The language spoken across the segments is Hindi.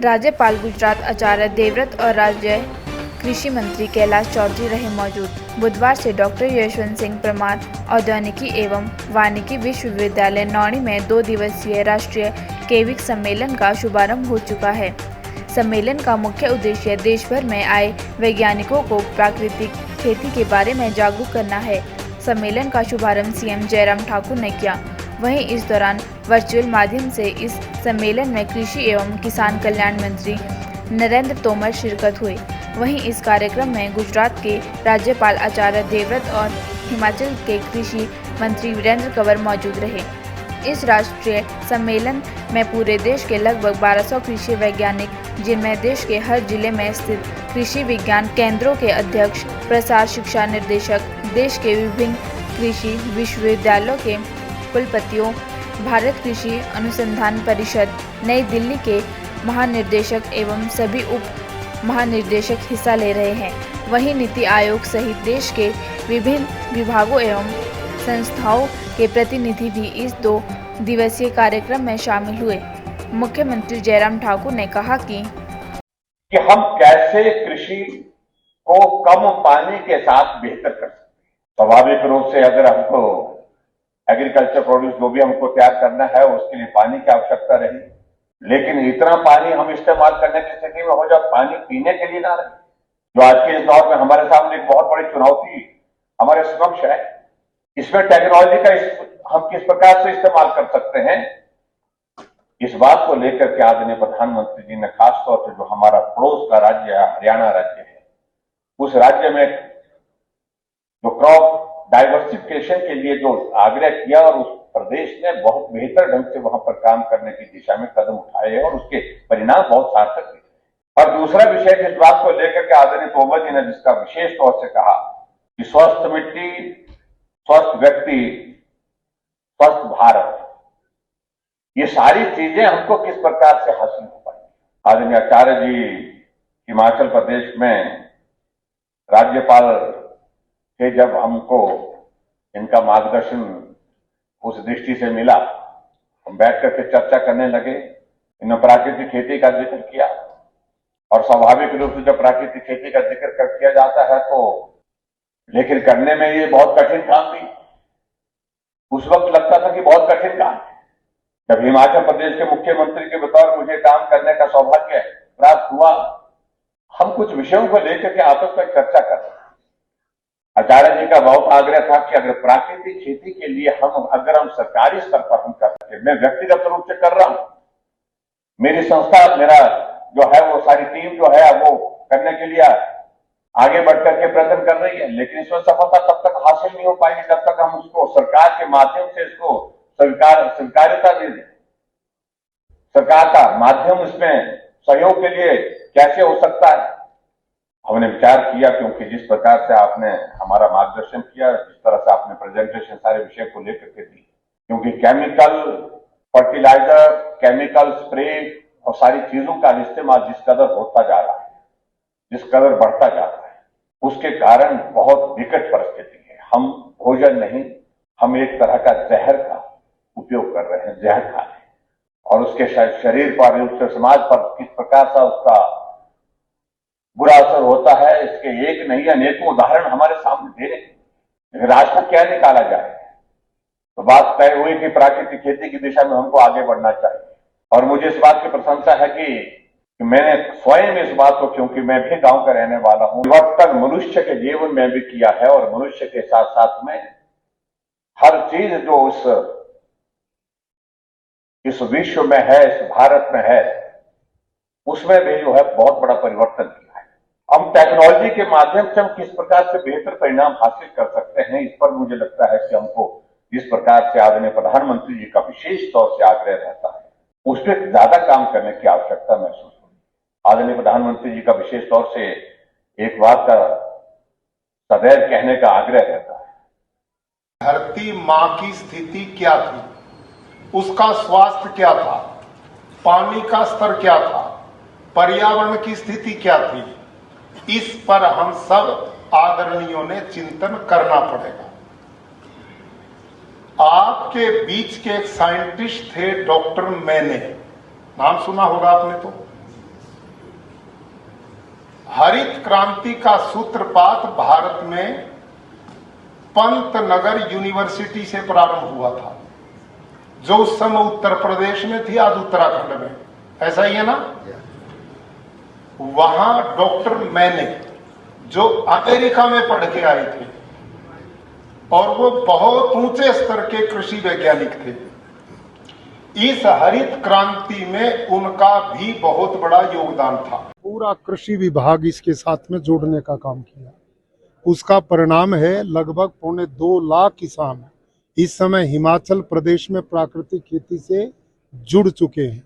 राज्यपाल गुजरात आचार्य देवव्रत और राज्य कृषि मंत्री कैलाश चौधरी रहे मौजूद। बुधवार से डॉक्टर यशवंत सिंह परमार औद्यानिकी एवं वानिकी विश्वविद्यालय नौणी में 2 दिवसीय राष्ट्रीय केविक सम्मेलन का शुभारंभ हो चुका है। सम्मेलन का मुख्य उद्देश्य देश भर में आए वैज्ञानिकों को प्राकृतिक खेती के बारे में जागरूक करना है। सम्मेलन का शुभारंभ सीएम जयराम ठाकुर ने किया। वहीं इस दौरान वर्चुअल माध्यम से इस सम्मेलन में कृषि एवं किसान कल्याण मंत्री नरेंद्र तोमर शिरकत हुए। वहीं इस कार्यक्रम में गुजरात के राज्यपाल आचार्य देवव्रत और हिमाचल के कृषि मंत्री वीरेंद्र कंवर मौजूद रहे। इस राष्ट्रीय सम्मेलन में पूरे देश के लगभग 1200 कृषि वैज्ञानिक, जिनमें देश के हर जिले में स्थित कृषि विज्ञान केंद्रों के अध्यक्ष, प्रसार शिक्षा निर्देशक, देश के विभिन्न कृषि विश्वविद्यालयों के कुलपतियों, भारत कृषि अनुसंधान परिषद, नई दिल्ली के महानिदेशक एवं सभी उप महानिदेशक हिस्सा ले रहे हैं। वहीं नीति आयोग सहित देश के विभिन्न विभागों एवं संस्थाओं के प्रतिनिधि भी इस 2 दिवसीय कार्यक्रम में शामिल हुए। मुख्यमंत्री जयराम ठाकुर ने कहा कि हम कैसे कृषि को कम पानी के साथ बेहतर कर सकते हैं। स्वाभाविक रूप से अगर हमको एग्रीकल्चर प्रोड्यूस जो भी हमको तैयार करना है उसके लिए पानी की आवश्यकता रही, लेकिन इतना पानी हम इस्तेमाल करने की स्थिति में हो जब पानी पीने के लिए ना रहे, जो आज के इस दौर में हमारे सामने एक बहुत बड़ी चुनौती हमारे समक्ष है। इसमें टेक्नोलॉजी का हम किस प्रकार से इस्तेमाल कर सकते हैं, इस बात को लेकर के आदरणीय प्रधानमंत्री जी ने खास तौर पर जो हमारा पड़ोस का राज्य है, हरियाणा राज्य है, उस राज्य में जो क्रॉप डाइवर्सिफिकेशन के लिए जो आग्रह किया और उस प्रदेश ने बहुत बेहतर ढंग से वहां पर काम करने की दिशा में कदम उठाए और उसके परिणाम बहुत सार्थक दिखे। और दूसरा विषय जिस बात को लेकर के आदरणीय तोमर जी ने जिसका विशेष तौर से कहा कि स्वस्थ मिट्टी, स्वस्थ व्यक्ति, स्वस्थ भारत, ये सारी चीजें हमको किस प्रकार से हासिल हो पाएंगी। आदरणीय आचार्य जी हिमाचल प्रदेश में राज्यपाल थे, जब हमको इनका मार्गदर्शन उस दृष्टि से मिला, हम बैठ करके चर्चा करने लगे। इन्होंने प्राकृतिक खेती का जिक्र किया और स्वाभाविक रूप से जब प्राकृतिक खेती का जिक्र किया जाता है तो लेकिन करने में ये बहुत कठिन काम भी उस वक्त लगता था कि बहुत कठिन काम है। जब हिमाचल प्रदेश के मुख्यमंत्री के बतौर मुझे काम करने का सौभाग्य प्राप्त हुआ, हम कुछ विषयों को लेकर के आपस में चर्चा कर रहे। आचार्य जी का बहुत आग्रह था कि अगर प्राकृतिक खेती के लिए अगर हम सरकारी स्तर पर हम कर सके, मैं व्यक्तिगत रूप से कर रहा हूं, मेरी संस्था, मेरा जो है वो सारी टीम जो है वो करने के लिए आगे बढ़कर के प्रयत्न कर रही है, लेकिन इसमें सफलता तब तक हासिल नहीं हो पाएगी जब तक हम उसको सरकार के माध्यम से इसको स्वीकार्यता दे दें। सरकार का माध्यम इसमें सहयोग के लिए कैसे हो सकता है, हमने विचार किया, क्योंकि जिस प्रकार से आपने हमारा मार्गदर्शन किया, जिस तरह से आपने प्रेजेंटेशन सारे विषय को लेकर के दी, क्योंकि केमिकल फर्टिलाइजर, केमिकल स्प्रे और सारी चीजों का इस्तेमाल जिस कदर होता जा रहा है, जिस कदर बढ़ता जा रहा है, उसके कारण बहुत विकट परिस्थिति है। हम भोजन नहीं, हम एक तरह का जहर का उपयोग कर रहे हैं, जहर खा रहे हैं, और उसके शरीर पर, उसके समाज पर किस प्रकार से उसका बुरा असर होता है, इसके एक नहीं अनेकों उदाहरण हमारे सामने दे रहे हैं। लेकिन रास्ता क्या निकाला जाए, तो बात तय हुई कि प्राकृतिक खेती की दिशा में हमको आगे बढ़ना चाहिए। और मुझे इस बात की प्रशंसा है कि मैंने स्वयं इस बात को, क्योंकि मैं भी गांव का रहने वाला हूं, परिवर्तन मनुष्य के जीवन में भी किया है और मनुष्य के साथ साथ में हर चीज जो इस विश्व में है, इस भारत में है, उसमें भी जो है बहुत बड़ा परिवर्तन किया है। हम टेक्नोलॉजी के माध्यम से हम किस प्रकार से बेहतर परिणाम हासिल कर सकते हैं, इस पर मुझे लगता है कि हमको जिस प्रकार से आदरणीय प्रधानमंत्री जी का विशेष तौर से आग्रह रहता है, उस पर ज्यादा काम करने की आवश्यकता महसूस होती है। आदरणीय प्रधानमंत्री जी का विशेष तौर से एक बात का सदैव कहने का आग्रह रहता है, धरती मां की स्थिति क्या थी, उसका स्वास्थ्य क्या था, पानी का स्तर क्या था, पर्यावरण की स्थिति क्या थी, इस पर हम सब आदरणीयों ने चिंतन करना पड़ेगा। आपके बीच के एक साइंटिस्ट थे डॉक्टर मैने, नाम सुना होगा आपने तो। हरित क्रांति का सूत्रपात भारत में पंतनगर यूनिवर्सिटी से प्रारंभ हुआ था, जो उस समय उत्तर प्रदेश में थी, आज उत्तराखंड में। ऐसा ही है ना? वहां डॉक्टर मैने, जो अमेरिका में पढ़ के आए थे और वो बहुत ऊंचे स्तर के कृषि वैज्ञानिक थे, इस हरित क्रांति में उनका भी बहुत बड़ा योगदान था। पूरा कृषि विभाग इसके साथ में जोड़ने का काम किया। उसका परिणाम है लगभग 2.25 लाख किसान इस समय हिमाचल प्रदेश में प्राकृतिक खेती से जुड़ चुके हैं।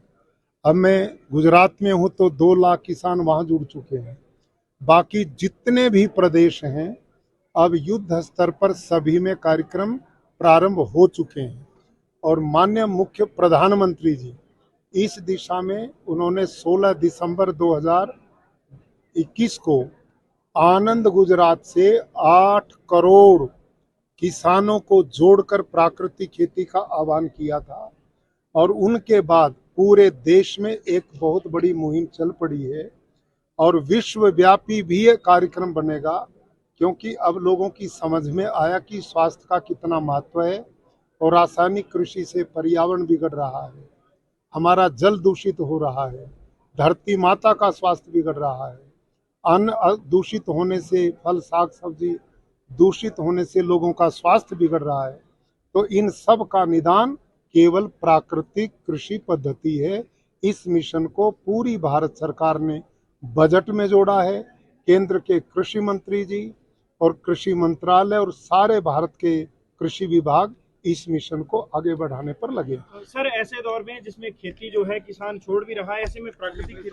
अब मैं गुजरात में हूं तो 2 लाख किसान वहां जुड़ चुके हैं। बाकी जितने भी प्रदेश हैं अब युद्ध स्तर पर सभी में कार्यक्रम प्रारंभ हो चुके हैं और माननीय मुख्य प्रधानमंत्री जी इस दिशा में उन्होंने 16 दिसंबर 2021 को आनंद गुजरात से 8 करोड़ किसानों को जोड़कर प्राकृतिक खेती का आह्वान किया था और उनके बाद पूरे देश में एक बहुत बड़ी मुहिम चल पड़ी है और विश्वव्यापी भी ये कार्यक्रम बनेगा, क्योंकि अब लोगों की समझ में आया कि स्वास्थ्य का कितना महत्व है और रासायनिक कृषि से पर्यावरण बिगड़ रहा है, हमारा जल दूषित हो रहा है, धरती माता का स्वास्थ्य बिगड़ रहा है, अन्न दूषित होने से, फल साग सब्जी दूषित होने से लोगों का स्वास्थ्य बिगड़ रहा है। तो इन सब का निदान केवल प्राकृतिक कृषि पद्धति है। इस मिशन को पूरी भारत सरकार ने बजट में जोड़ा है। केंद्र के कृषि मंत्री जी और कृषि मंत्रालय और सारे भारत के कृषि विभाग इस मिशन को आगे बढ़ाने पर लगे। सर, ऐसे दौर में जिसमें खेती जो है किसान छोड़ भी रहा है, ऐसे में प्राकृतिक खेती